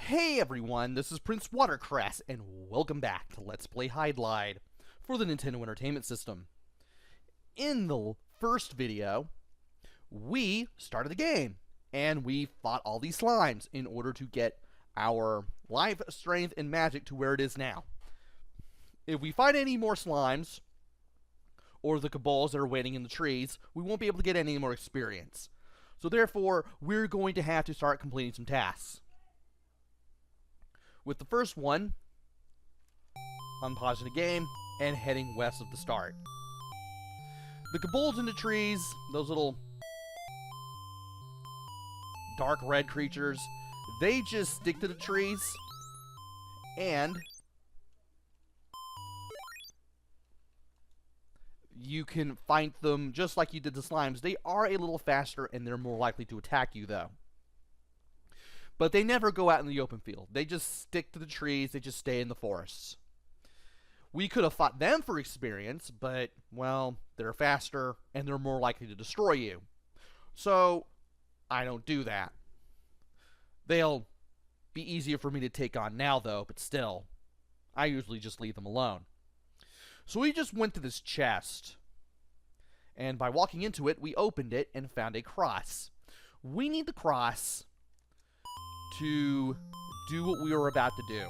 Hey everyone, this is PrinceWatercress, and welcome back to Let's Play Hydlide for the Nintendo Entertainment System. In the first video, we started the game, and we fought all these slimes in order to get our life, strength, and magic to where it is now. If we fight any more slimes, or the kobolds that are waiting in the trees, we won't be able to get any more experience. So therefore, we're going to have to start completing some tasks. With the first one, unpausing the game and heading west of the start. The kobolds in the trees, those little dark red creatures, they just stick to the trees and you can fight them just like you did the slimes. They are a little faster and they're more likely to attack you though. But they never go out in the open field. They just stick to the trees. They just stay in the forests. We could have fought them for experience, but, well, they're faster and they're more likely to destroy you. So, I don't do that. They'll be easier for me to take on now, though, but still, I usually just leave them alone. So we just went to this chest, and by walking into it, we opened it and found a cross. We need the cross to do what we were about to do.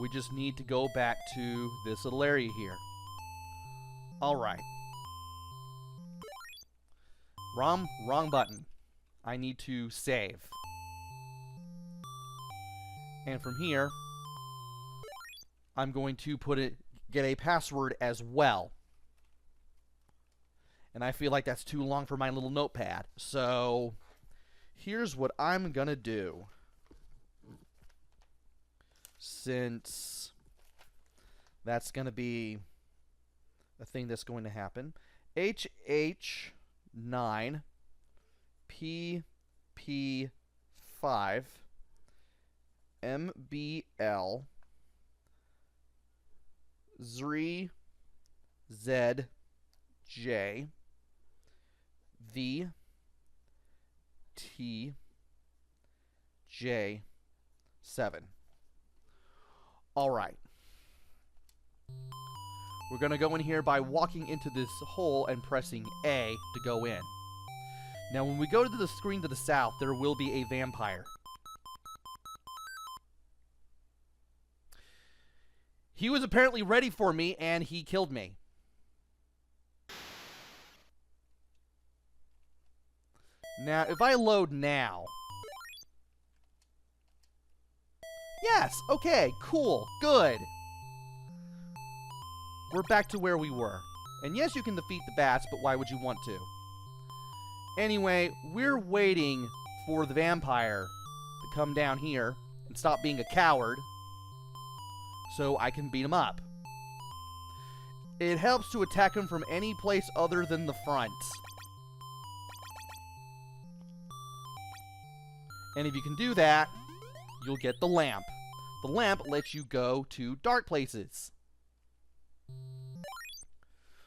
We just need to go back to this little area here. Alright. Wrong button. I need to save. And from here, I'm going to get a password as well. And I feel like that's too long for my little notepad. So, here's what I'm gonna do. Since that's gonna be a thing that's going to happen. HH9 PP5 MBL ZJ VTJ7. Alright. We're going to go in here by walking into this hole and pressing A to go in. Now when we go to the screen to the south, there will be a vampire. He was apparently ready for me and he killed me. Now, if I load now... Yes! Okay, cool, good. We're back to where we were. And yes, you can defeat the bats, but why would you want to? Anyway, we're waiting for the vampire to come down here and stop being a coward so I can beat him up. It helps to attack him from any place other than the front. And if you can do that, you'll get the lamp. The lamp lets you go to dark places.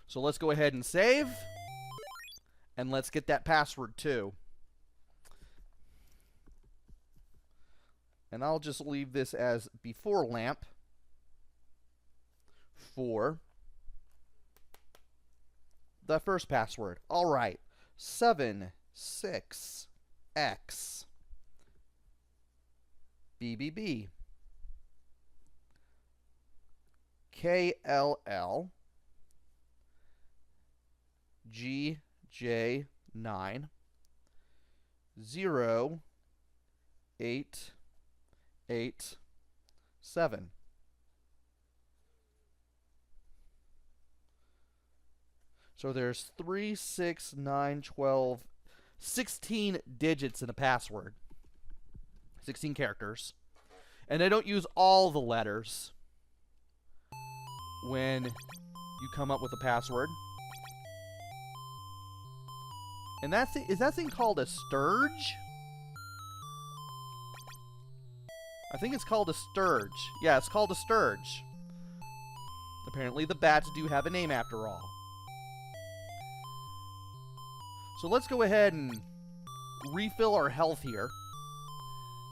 So let's go ahead and save. And let's get that password too. And I'll just leave this as before lamp for the first password. Alright. 76X BBB KLL GJ9 0887. So there's 3, 6, 9, 12, 16 digits in a password. 16 characters. And I don't use all the letters when you come up with a password. And is that thing called a sturge? I think it's called a sturge. Yeah, it's called a sturge. Apparently the bats do have a name after all. So let's go ahead and refill our health here,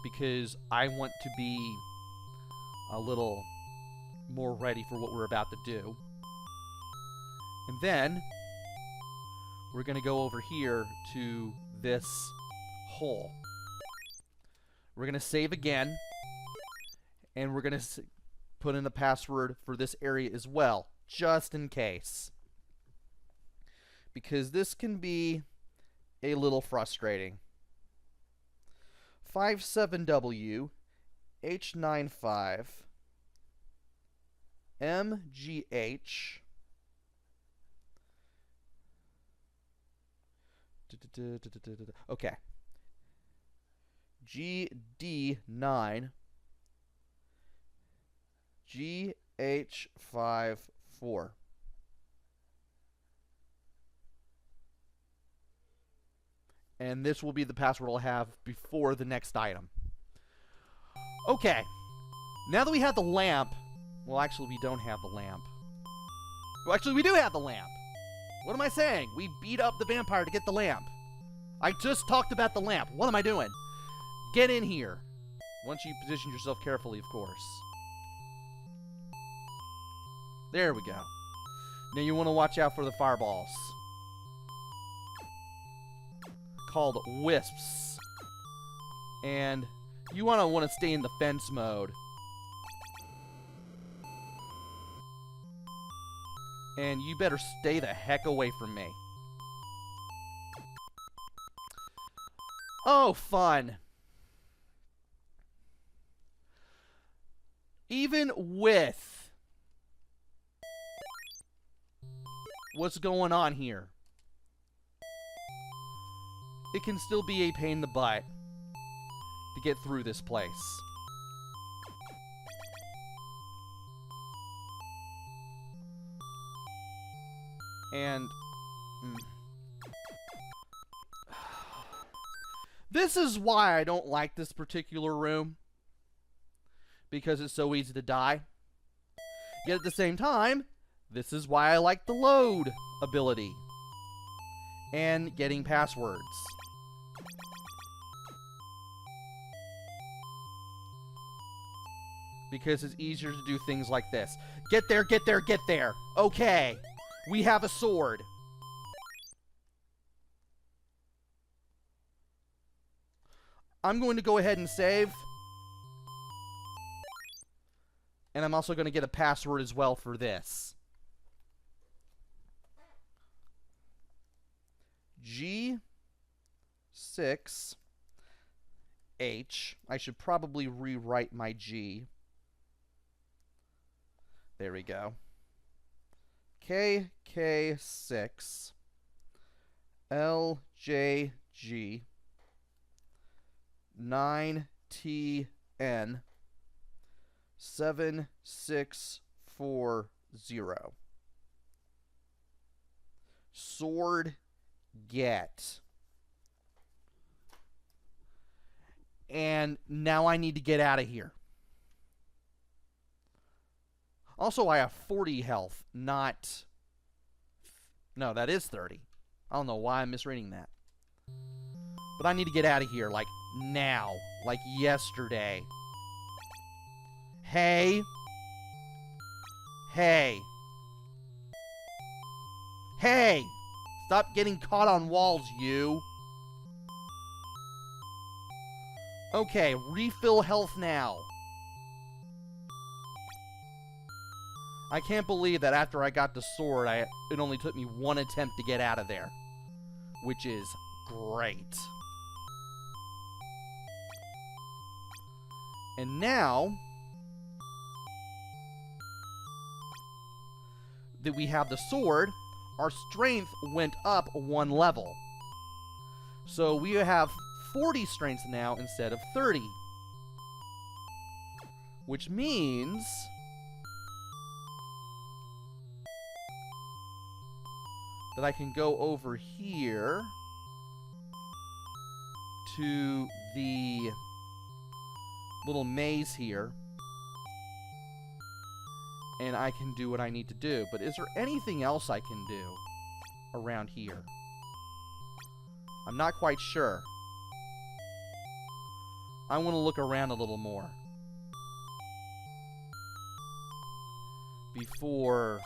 because I want to be a little more ready for what we're about to do. And then we're going to go over here to this hole. We're going to save again, and we're going to put in the password for this area as well, just in case, because this can be a little frustrating. 57W H95 MGH okay, GD9 GH54. And this will be the password I'll have before the next item. Okay. Now that we have the lamp... Well, actually, we don't have the lamp. Well, actually, we do have the lamp. What am I saying? We beat up the vampire to get the lamp. I just talked about the lamp. What am I doing? Get in here. Once you position yourself carefully, of course. There we go. Now you want to watch out for the fireballs, called wisps. And you want to stay in the fence mode. And you better stay the heck away from me. Oh, fun. Even with what's going on here, it can still be a pain in the butt to get through this place. And this is why I don't like this particular room, because it's so easy to die. Yet at the same time, this is why I like the load ability and getting passwords. Because it's easier to do things like this. Get there, get there, get there. Okay, we have a sword. I'm going to go ahead and save. And I'm also going to get a password as well for this. G6H. I should probably rewrite my G. There we go. KK6 LJG 9TN 7640. Sword get. And now I need to get out of here. Also, I have 40 health, not... No, that is 30. I don't know why I'm misreading that. But I need to get out of here, like, now. Like, yesterday. Hey. Hey. Hey! Stop getting caught on walls, you. Okay, refill health now. I can't believe that after I got the sword, it only took me one attempt to get out of there. Which is great. And now that we have the sword, our strength went up one level. So we have 40 strength now instead of 30. Which means that I can go over here to the little maze here, and I can do what I need to do. But is there anything else I can do around here? I'm not quite sure. I want to look around a little more before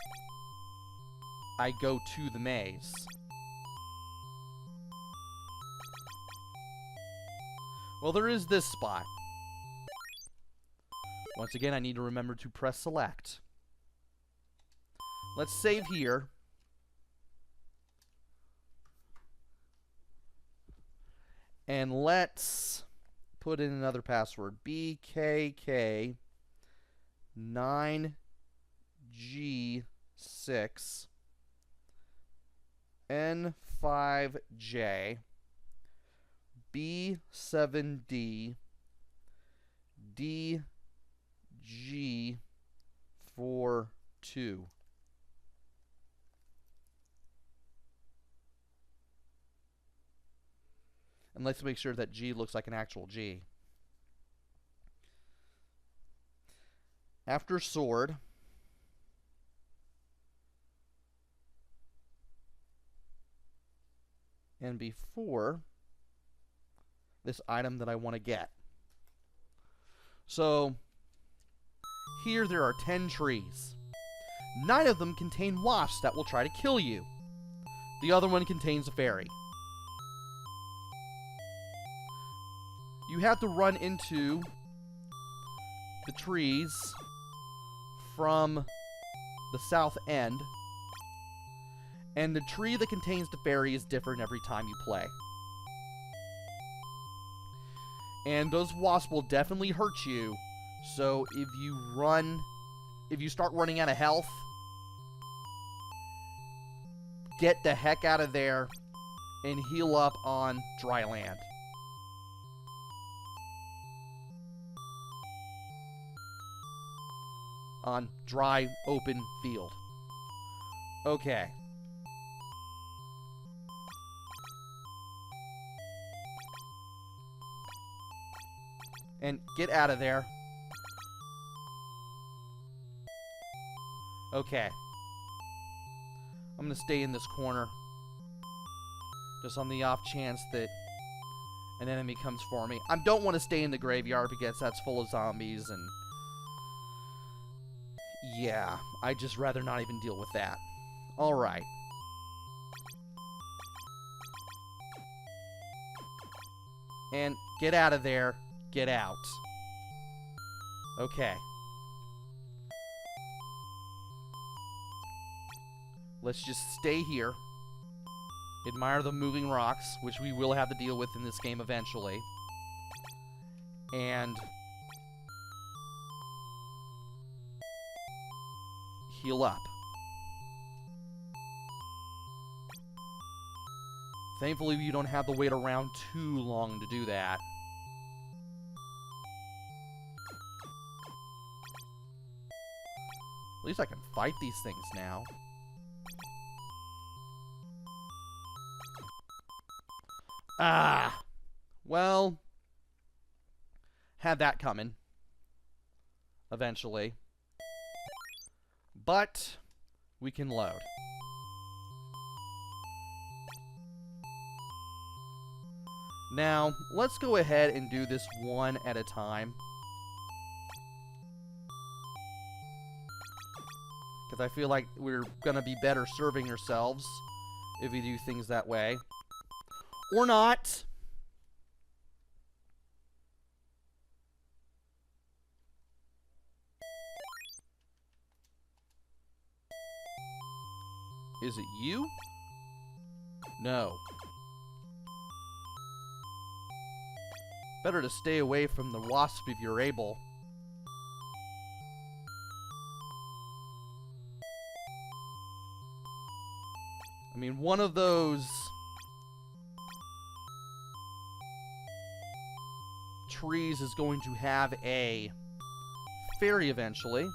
I go to the maze. Well, there is this spot. Once again, I need to remember to press select. Let's save here. And let's put in another password. BKK9G6 N5J B7D DG42. And let's make sure that G looks like an actual G. After sword, and before this item that I want to get. So, here there are 10 trees. 9 of them contain wasps that will try to kill you. The other one contains a fairy. You have to run into the trees from the south end, and the tree that contains the fairy is different every time you play. And those wasps will definitely hurt you, so if you start running out of health, get the heck out of there and heal up on dry land. On dry, open field. Okay. And get out of there. Okay. I'm gonna stay in this corner. Just on the off chance that an enemy comes for me. I don't want to stay in the graveyard because that's full of zombies and... yeah, I'd just rather not even deal with that. Alright. And get out of there. Get out. Okay. Let's just stay here. Admire the moving rocks, which we will have to deal with in this game eventually. And heal up. Thankfully, you don't have to wait around too long to do that. At least I can fight these things now. Ah! Well, had that coming. Eventually. But we can load. Now, let's go ahead and do this one at a time. Because I feel like we're going to be better serving ourselves if we do things that way. Or not. Is it you? No. Better to stay away from the wasp if you're able. I mean, one of those trees is going to have a fairy eventually.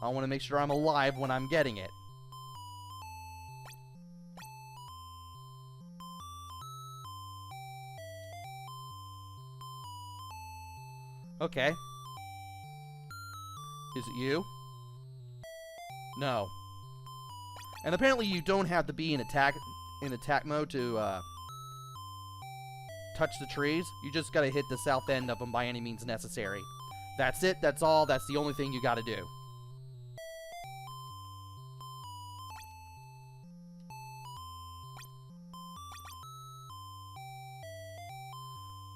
I want to make sure I'm alive when I'm getting it. Okay. Is it you? No. And apparently you don't have to be in attack mode to touch the trees. You just gotta hit the south end of them by any means necessary. That's it. That's all. That's the only thing you gotta do.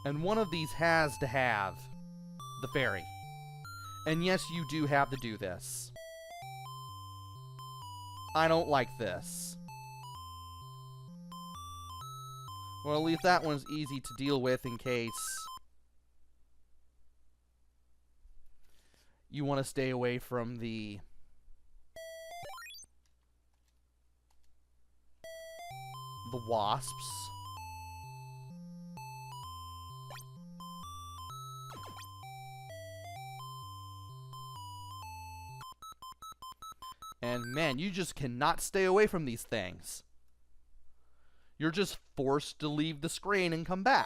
And one of these has to have the fairy. And yes, you do have to do this. I don't like this. Well, at least that one's easy to deal with in case you want to stay away from the wasps. And man, you just cannot stay away from these things. You're just forced to leave the screen and come back.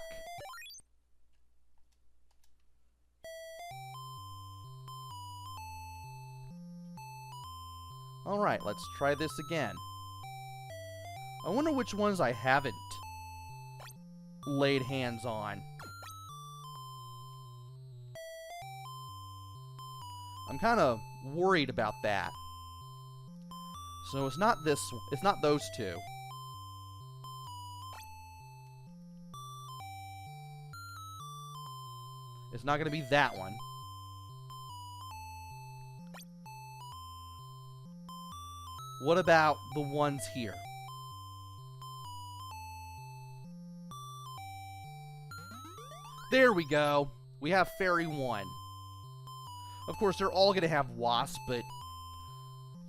Alright, let's try this again. I wonder which ones I haven't laid hands on. I'm kind of worried about that. So it's not those two. It's not going to be that one. What about the ones here? There we go. We have Fairy 1. Of course, they're all going to have wasps, but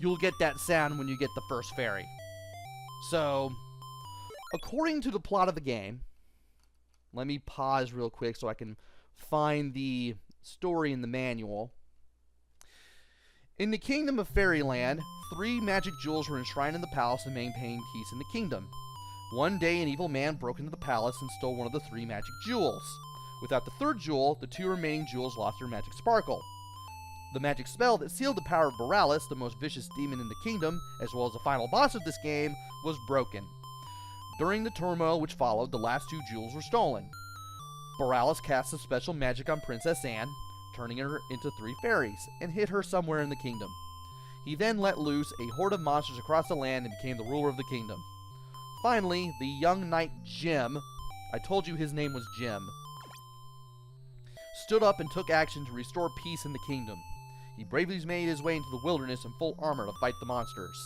you'll get that sound when you get the first fairy. So, according to the plot of the game, let me pause real quick so I can find the story in the manual. In the kingdom of Fairyland, 3 magic jewels were enshrined in the palace to maintain peace in the kingdom. One day, an evil man broke into the palace and stole one of the 3 magic jewels. Without the 3rd jewel, the 2 remaining jewels lost their magic sparkle. The magic spell that sealed the power of Boralis, the most vicious demon in the kingdom, as well as the final boss of this game, was broken. During the turmoil which followed, the last 2 jewels were stolen. Boralis cast a special magic on Princess Anne, turning her into 3 fairies, and hid her somewhere in the kingdom. He then let loose a horde of monsters across the land and became the ruler of the kingdom. Finally, the young knight Jim, I told you his name was Jim, stood up and took action to restore peace in the kingdom. He bravely made his way into the wilderness in full armor to fight the monsters.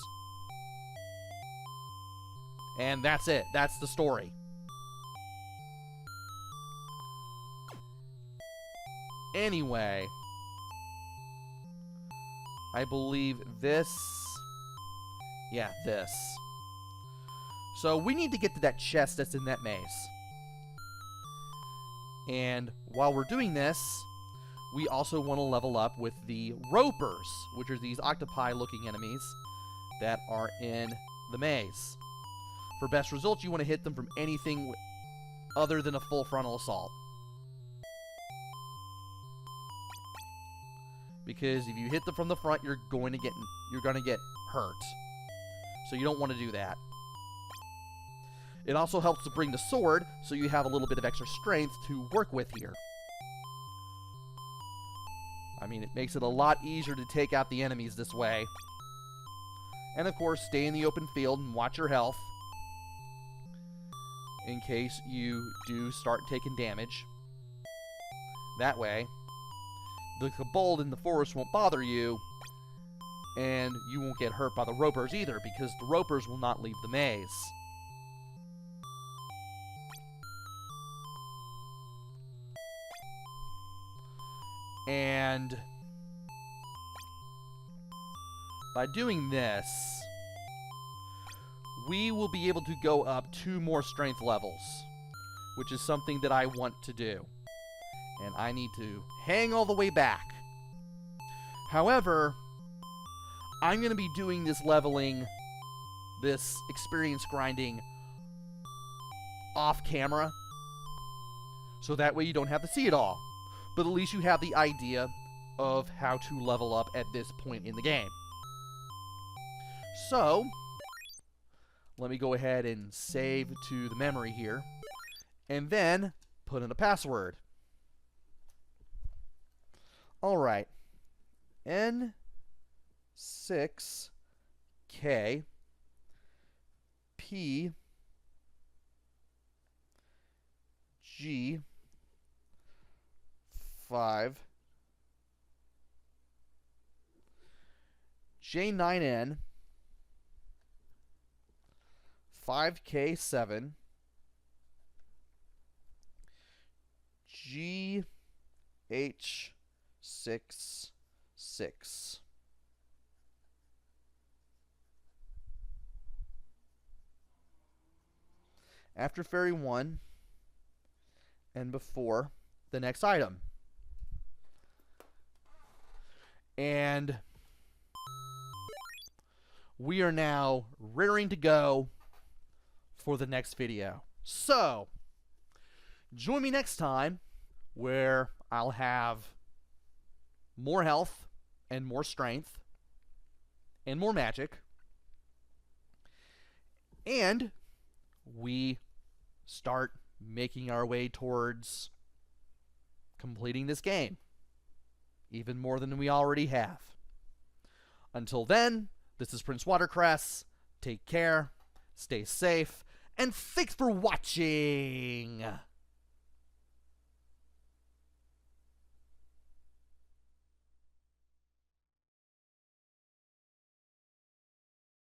And that's it. That's the story. Anyway, I believe this. Yeah, this. So we need to get to that chest that's in that maze. And while we're doing this, we also want to level up with the ropers, which are these octopi-looking enemies that are in the maze. For best results, you want to hit them from anything other than a full frontal assault. Because if you hit them from the front, you're going to get hurt. So you don't want to do that. It also helps to bring the sword, so you have a little bit of extra strength to work with here. I mean, it makes it a lot easier to take out the enemies this way. And of course, stay in the open field and watch your health, in case you do start taking damage. That way, the kobold in the forest won't bother you, and you won't get hurt by the ropers either, because the ropers will not leave the maze. And by doing this, we will be able to go up 2 more strength levels, which is something that I want to do. And I need to hang all the way back. However, I'm going to be doing this leveling, this experience grinding, off camera, so that way you don't have to see it all. But at least you have the idea of how to level up at this point in the game. So, let me go ahead and save to the memory here. And then, put in a password. Alright. N6K P G 5 J9N 5K7 GH66. After Fairy 1 and before the next item. And we are now rearing to go for the next video. So, join me next time where I'll have more health and more strength and more magic. And we start making our way towards completing this game. Even more than we already have. Until then, this is PrinceWatercress. Take care, stay safe, and thanks for watching!